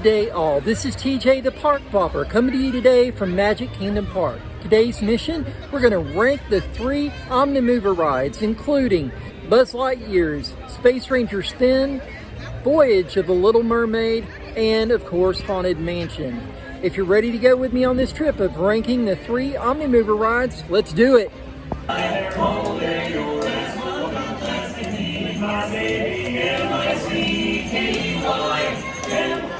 Good day all. This is TJ the Park Bopper coming to you today from Magic Kingdom Park. Today's mission, we're going to rank the 3 Omni Mover rides, including Buzz Lightyear's Space Ranger Spin, Voyage of the Little Mermaid, and of course Haunted Mansion. If you're ready to go with me on this trip of ranking the 3 Omni Mover rides, let's do it.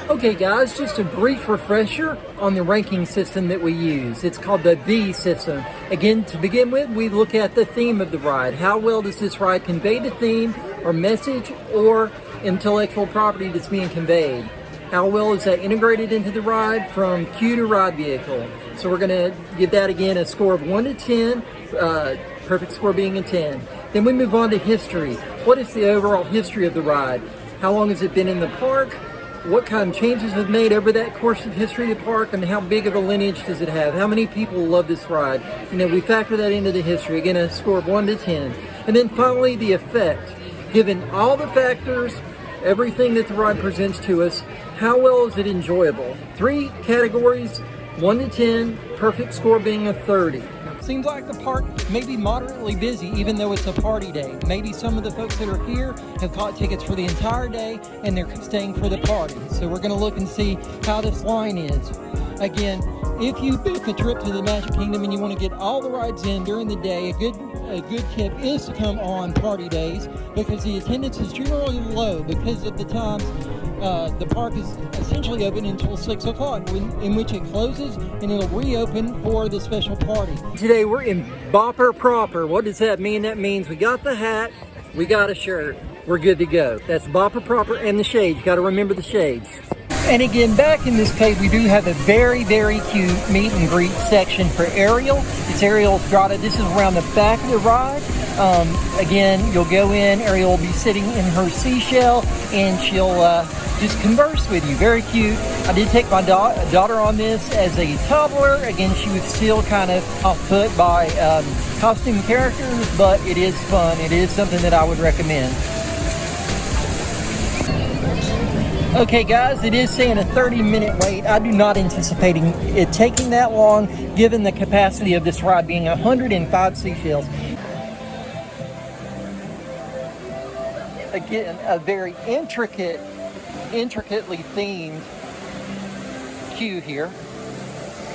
Okay guys, just a brief refresher on the ranking system that we use. It's called the V system. Again, to begin with, we look at the theme of the ride. How well does this ride convey the theme or message or intellectual property that's being conveyed? How well is that integrated into the ride from queue to ride vehicle? So we're going to give that again a score of 1 to 10, perfect score being a 10. Then we move on to history. What is the overall history of the ride? How long has it been in the park? What kind of changes have made over that course of history of the park, and how big of a lineage does it have? How many people love this ride? You know, we factor that into the history. Again, a score of 1 to 10. And then finally, the effect. Given all the factors, everything that the ride presents to us, how well is it enjoyable? 3 categories, 1 to 10, perfect score being a 30. Seems like the park may be moderately busy even though it's a party day. Maybe some of the folks that are here have caught tickets for the entire day and they're staying for the party. So we're going to look and see how this line is. Again, if you book a trip to the Magic Kingdom and you want to get all the rides in during the day, a good tip is to come on party days because the attendance is generally low because of the times the park is essentially open until 6 o'clock, in which it closes and it'll reopen for the special party. Today we're in Bopper proper. What does that mean? That means we got the hat, we got a shirt, we're good to go. That's Bopper proper and the shades. Got to remember the shades. And again, back in this cave, we do have a very, very cute meet and greet section for Ariel. It's Ariel's grotto. This is around the back of the ride. Again, you'll go in, Ariel will be sitting in her seashell, and she'll just converse with you. Very cute. I did take my daughter on this as a toddler. Again, she was still kind of off put by costume characters, but it is fun. It is something that I would recommend. Okay guys, it is saying a 30-minute wait. I do not anticipate it taking that long given the capacity of this ride being 105 seashells. Again, a very intricately themed queue here.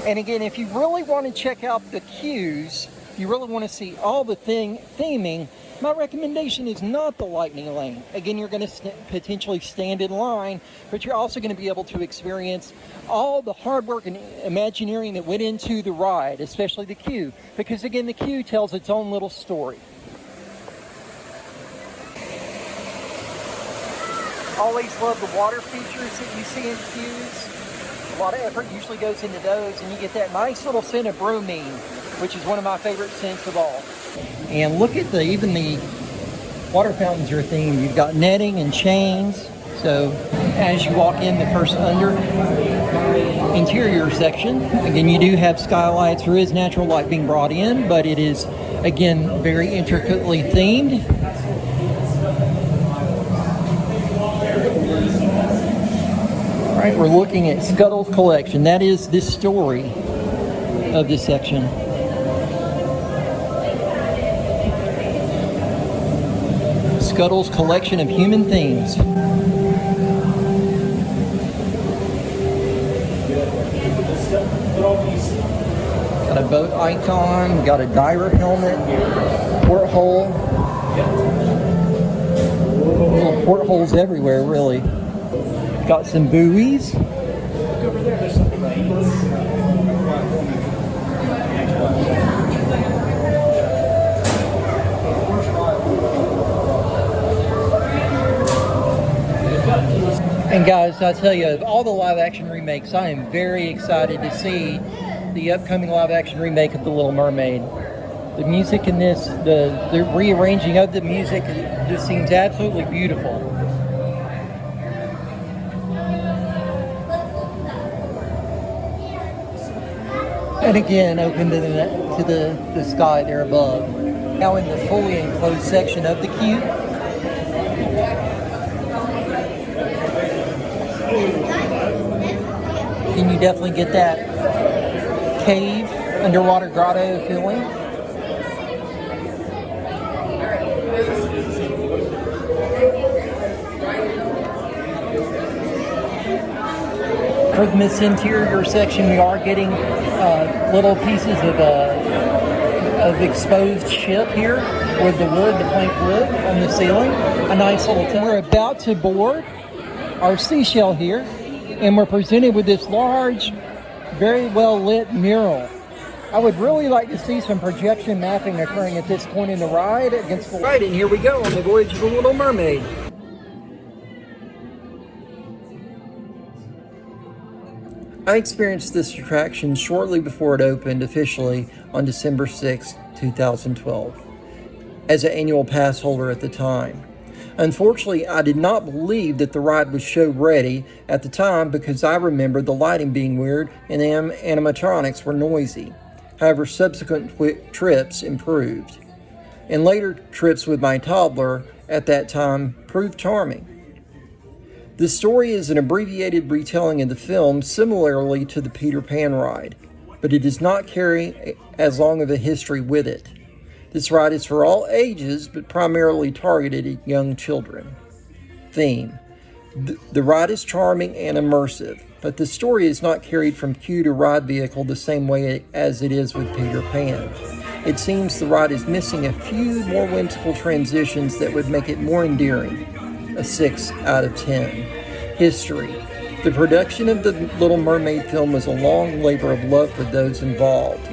And again, if you really want to check out the queues, you really want to see all the theming, my recommendation is not the Lightning Lane. Again, you're going to potentially stand in line, but you're also going to be able to experience all the hard work and Imagineering that went into the ride, especially the queue. Because again, the queue tells its own little story. Always love the water features that you see in queues. A lot of effort usually goes into those, and you get that nice little scent of bromine, which is one of my favorite scents of all. And look at even the water fountains are themed. You've got netting and chains. So as you walk in the first interior section, again, you do have skylights. There is natural light being brought in, but it is, again, very intricately themed. All right, we're looking at Scuttle's collection. That is this story of this section. Scuttle's collection of human themes. Got a boat icon, got a diver helmet, porthole. Little portholes everywhere, really. Got some buoys. Look over there, there's something like And guys, I tell you, of all the live action remakes, I am very excited to see the upcoming live action remake of The Little Mermaid. The music in this, the rearranging of the music just seems absolutely beautiful. And again, open to the sky there above. Now in the fully enclosed section of the queue. walking, you definitely get that cave, underwater grotto feeling. For this interior section, we are getting little pieces of exposed ship here with the wood, the plank wood on the ceiling. A nice little thing. We're about to board our seashell here, and we're presented with this large, very well lit mural. I would really like to see some projection mapping occurring at this point in the ride against the light. And here we go on the voyage of the Little Mermaid. I experienced this attraction shortly before it opened officially on December 6, 2012, as an annual pass holder at the time. Unfortunately, I did not believe that the ride was show ready at the time because I remembered the lighting being weird and the animatronics were noisy. However, subsequent trips improved, and later trips with my toddler at that time proved charming. The story is an abbreviated retelling of the film similarly to the Peter Pan ride, but it does not carry as long of a history with it. This ride is for all ages, but primarily targeted at young children. Theme. The ride is charming and immersive, but the story is not carried from queue to ride vehicle the same way as it is with Peter Pan. It seems the ride is missing a few more whimsical transitions that would make it more endearing. A 6 out of 10. History. The production of the Little Mermaid film was a long labor of love for those involved.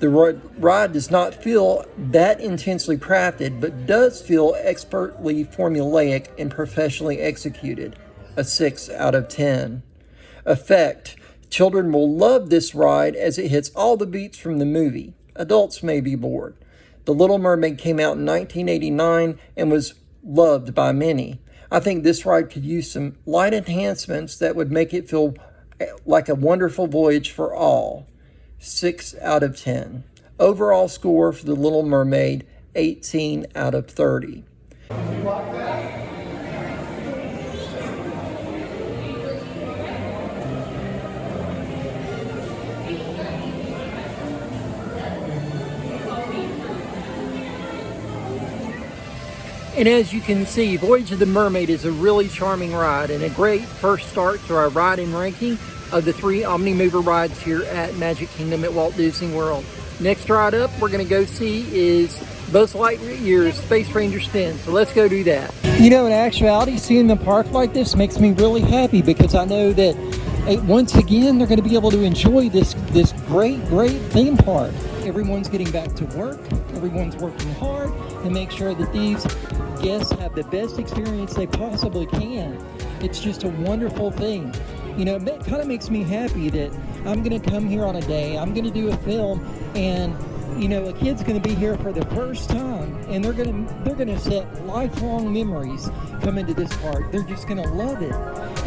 The ride does not feel that intensely crafted, but does feel expertly formulaic and professionally executed. A 6 out of 10. Effect. Children will love this ride as it hits all the beats from the movie. Adults may be bored. The Little Mermaid came out in 1989 and was loved by many. I think this ride could use some light enhancements that would make it feel like a wonderful voyage for all. 6 out of 10. Overall score for The Little Mermaid, 18 out of 30. And as you can see, Voyage of the Mermaid is a really charming ride and a great first start to our ride and ranking of the 3 Omni Mover rides here at Magic Kingdom at Walt Disney World. Next ride up we're going to go see is Buzz Lightyear's Space Ranger Spin. So let's go do that. You know, in actuality, seeing the park like this makes me really happy because I know that once again they're going to be able to enjoy this great theme park. Everyone's getting back to work. Everyone's working hard to make sure that these guests have the best experience they possibly can. It's just a wonderful thing. You know, it kind of makes me happy that I'm going to come here on a day, I'm going to do a film, and you know, a kid's going to be here for the first time, and they're going to set lifelong memories coming to this park. They're just going to love it,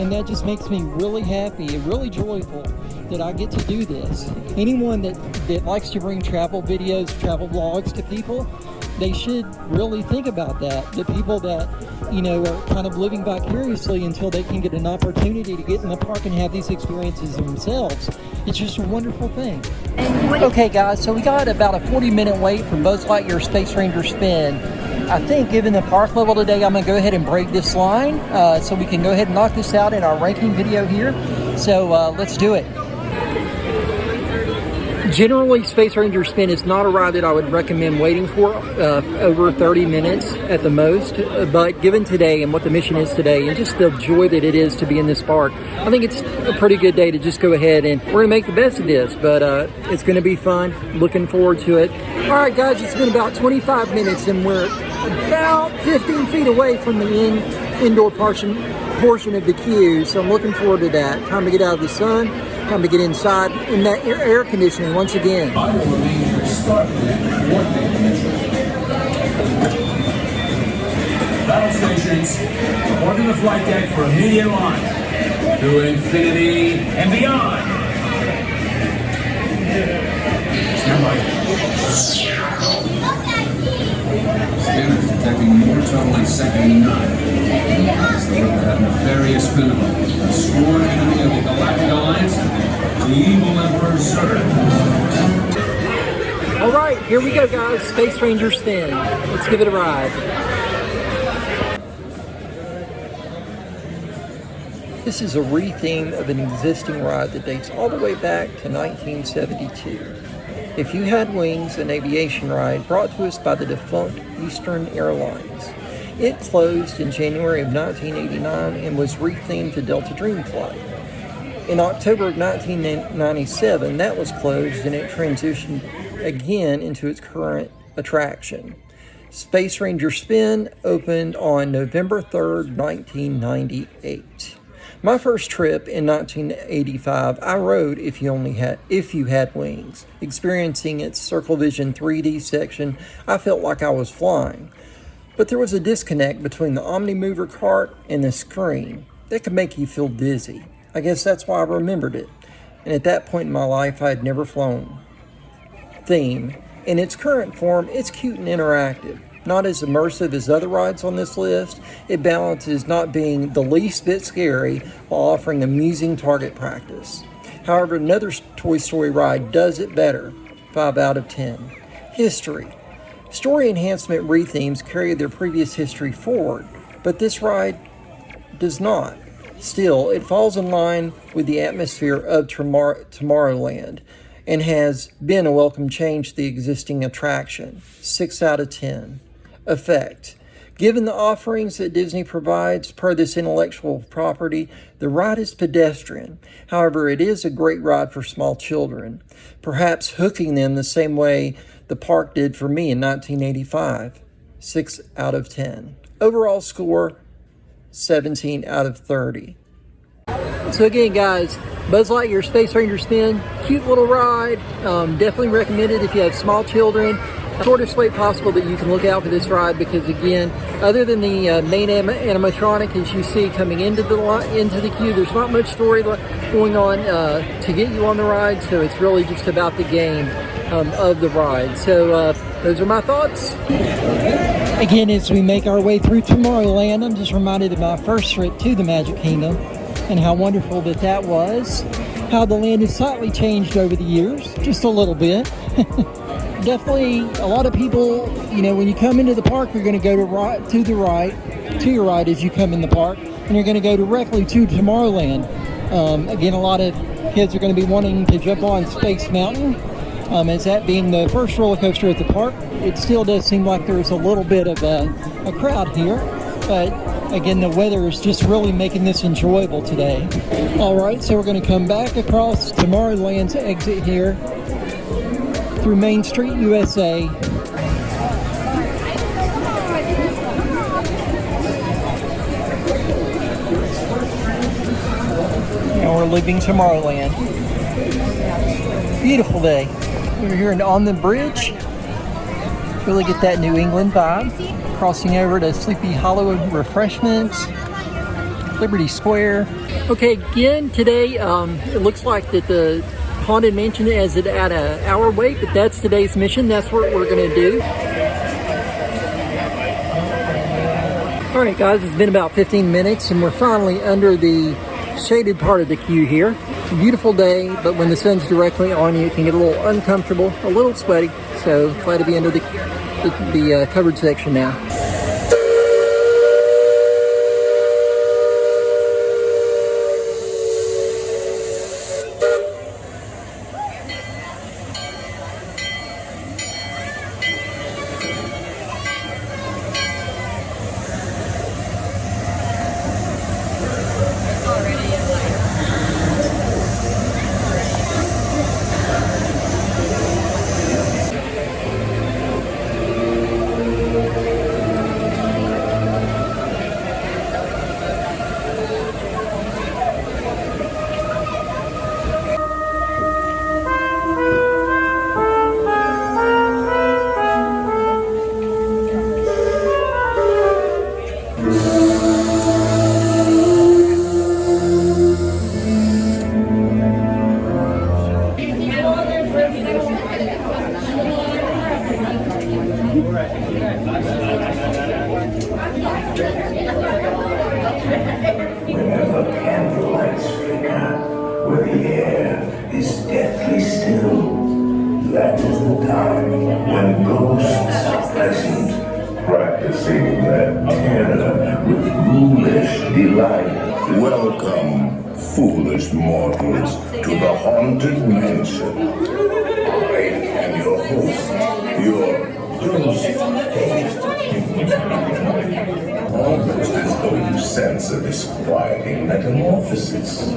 and that just makes me really happy and really joyful that I get to do this. Anyone that likes to bring travel videos, travel vlogs to people, they should really think about that. The people that, you know, are kind of living vicariously until they can get an opportunity to get in the park and have these experiences themselves. It's just a wonderful thing. Okay guys, so we got about a 40-minute wait for Buzz Lightyear Space Ranger Spin. I think given the park level today, I'm going to go ahead and break this line so we can go ahead and knock this out in our ranking video here. So let's do it. Generally, Space Ranger Spin is not a ride that I would recommend waiting for over 30 minutes at the most, but given today and what the mission is today and just the joy that it is to be in this park, I think it's a pretty good day to just go ahead and we're going to make the best of this, but it's going to be fun. Looking forward to it. All right, guys, it's been about 25 minutes and we're about 15 feet away from the indoor portion of the queue, so I'm looking forward to that. Time to get out of the sun. Time to get inside in that air conditioning once again. I will remain your start Battle stations, report to the flight deck for immediate launch. To infinity and beyond. Stand by. Scanners detecting more trouble at second 9. It's the work of that nefarious criminal, a sworn enemy of the Galactic Alliance. the evil Emperor's servant. All right, here we go, guys. Space Ranger Spin. Let's give it a ride. This is a re-theme of an existing ride that dates all the way back to 1972. If You Had Wings, an aviation ride brought to us by the defunct Eastern Airlines. It closed in January of 1989 and was re-themed to Delta Dreamflight. In October of 1997, that was closed and it transitioned again into its current attraction. Space Ranger Spin opened on November 3rd, 1998. My first trip in 1985, I rode If You Had Wings. Experiencing its Circle Vision 3D section, I felt like I was flying. But there was a disconnect between the Omni mover cart and the screen that could make you feel dizzy. I guess that's why I remembered it. And at that point in my life, I had never flown. Theme. In its current form, it's cute and interactive. Not as immersive as other rides on this list, it balances not being the least bit scary while offering amusing target practice. However, another Toy Story ride does it better. 5 out of 10. History. Story enhancement re-themes carry their previous history forward, but this ride does not. Still, it falls in line with the atmosphere of Tomorrowland and has been a welcome change to the existing attraction. 6 out of 10. Effect. Given the offerings that Disney provides per this intellectual property, the ride is pedestrian. However, it is a great ride for small children, perhaps hooking them the same way the park did for me in 1985. 6 out of 10. Overall score, 17 out of 30. So again, guys, Buzz Lightyear Space Ranger Spin, cute little ride. Definitely recommend it if you have small children. Shortest wait possible that you can look out for this ride, because again, other than the main animatronic as you see coming into the queue, there's not much story going on to get you on the ride, so it's really just about the game of the ride. So those are my thoughts. Again, as we make our way through Tomorrowland, I'm just reminded of my first trip to the Magic Kingdom and how wonderful that was. How the land has slightly changed over the years, just a little bit. Definitely, a lot of people, when you come into the park, you're going to go to your right as you come in the park, and you're going to go directly to Tomorrowland. Again, a lot of kids are going to be wanting to jump on Space Mountain. As that being the first roller coaster at the park, it still does seem like there's a little bit of a crowd here, but again, the weather is just really making this enjoyable today. All right, so we're going to come back across Tomorrowland's exit here through Main Street, USA. And we're leaving Tomorrowland. Beautiful day. We're here on the bridge. Really get that New England vibe. Crossing over to Sleepy Hollow Refreshments, Liberty Square. Okay, again today, it looks like that the Haunted Mansion is at an hour wait, but that's today's mission. That's what we're going to do. All right, guys, it's been about 15 minutes, and we're finally under the shaded part of the queue here. It's a beautiful day, but when the sun's directly on you, it can get a little uncomfortable, a little sweaty. So glad to be under the covered section now. Whenever candlelights flicker with the air is deathly still. That is the time when ghosts are present, practicing their terror with ghoulish delight. Welcome, foolish mortals, to the haunted mansion. I am your host, your ghost host. Almost as though you sense a disquieting metamorphosis.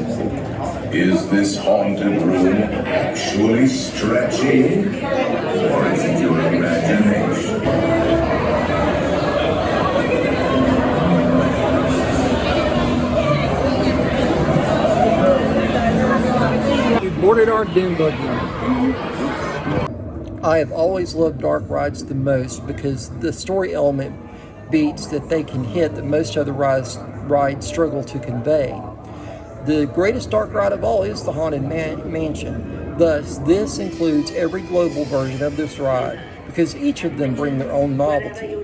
Is this haunted room actually stretching, or is it your imagination? We boarded our dune buggy. I have always loved dark rides the most because the story element beats that they can hit that most other rides struggle to convey. The greatest dark ride of all is the Haunted Mansion. Thus, this includes every global version of this ride because each of them bring their own novelty.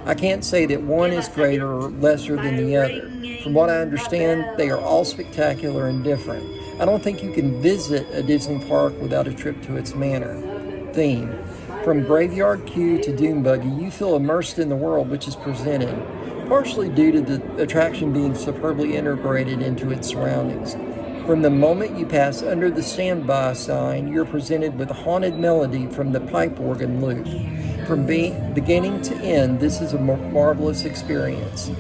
I can't say that one is greater or lesser than the other. From what I understand, they are all spectacular and different. I don't think you can visit a Disney park without a trip to its manor theme. From Graveyard Queue to Dune Buggy, you feel immersed in the world which is presented, partially due to the attraction being superbly integrated into its surroundings. From the moment you pass under the standby sign, you're presented with a haunted melody from the pipe organ loop. From beginning to end, this is a marvelous experience.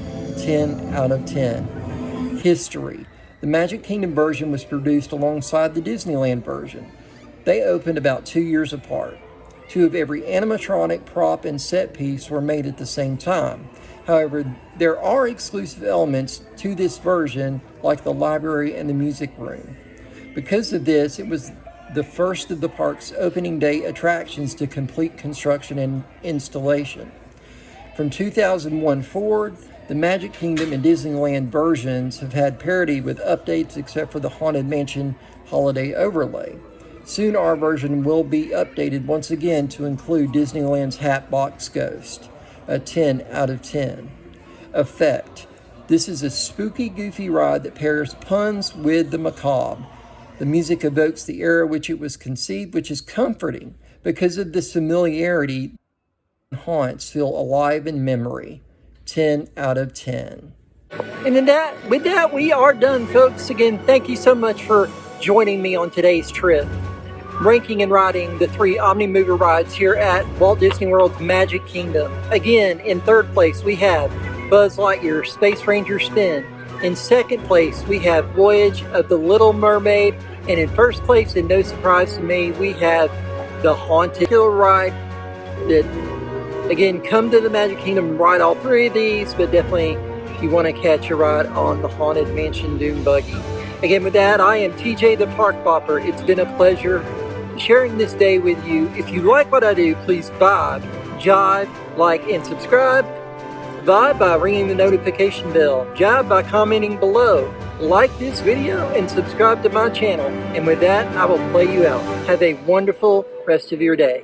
10 out of 10. History. The Magic Kingdom version was produced alongside the Disneyland version. They opened about 2 years apart. 2 of every animatronic, prop, and set piece were made at the same time. However, there are exclusive elements to this version, like the library and the music room. Because of this, it was the first of the park's opening day attractions to complete construction and installation. From 2001 forward, the Magic Kingdom and Disneyland versions have had parity with updates except for the Haunted Mansion holiday overlay. Soon our version will be updated once again to include Disneyland's Hatbox Ghost, a 10 out of 10. Effect. This is a spooky, goofy ride that pairs puns with the macabre. The music evokes the era which it was conceived, which is comforting because of this familiarity. Haunts feel alive in memory. 10 out of 10. And with that, we are done, folks. Again, thank you so much for joining me on today's trip, ranking and riding the 3 Omni Mover rides here at Walt Disney World's Magic Kingdom. Again, in third place, we have Buzz Lightyear Space Ranger Spin. In second place, we have Voyage of the Little Mermaid. And in first place, and no surprise to me, we have the Haunted Killer Ride. That, again, come to the Magic Kingdom and ride all 3 of these, but definitely if you want to catch a ride on the Haunted Mansion Dune Buggy. Again, with that, I am TJ the Park Bopper. It's been a pleasure sharing this day with you. If you like what I do, please vibe, jive, like, and subscribe. Vibe by ringing the notification bell. Jive by commenting below. Like this video and subscribe to my channel. And with that, I will play you out. Have a wonderful rest of your day.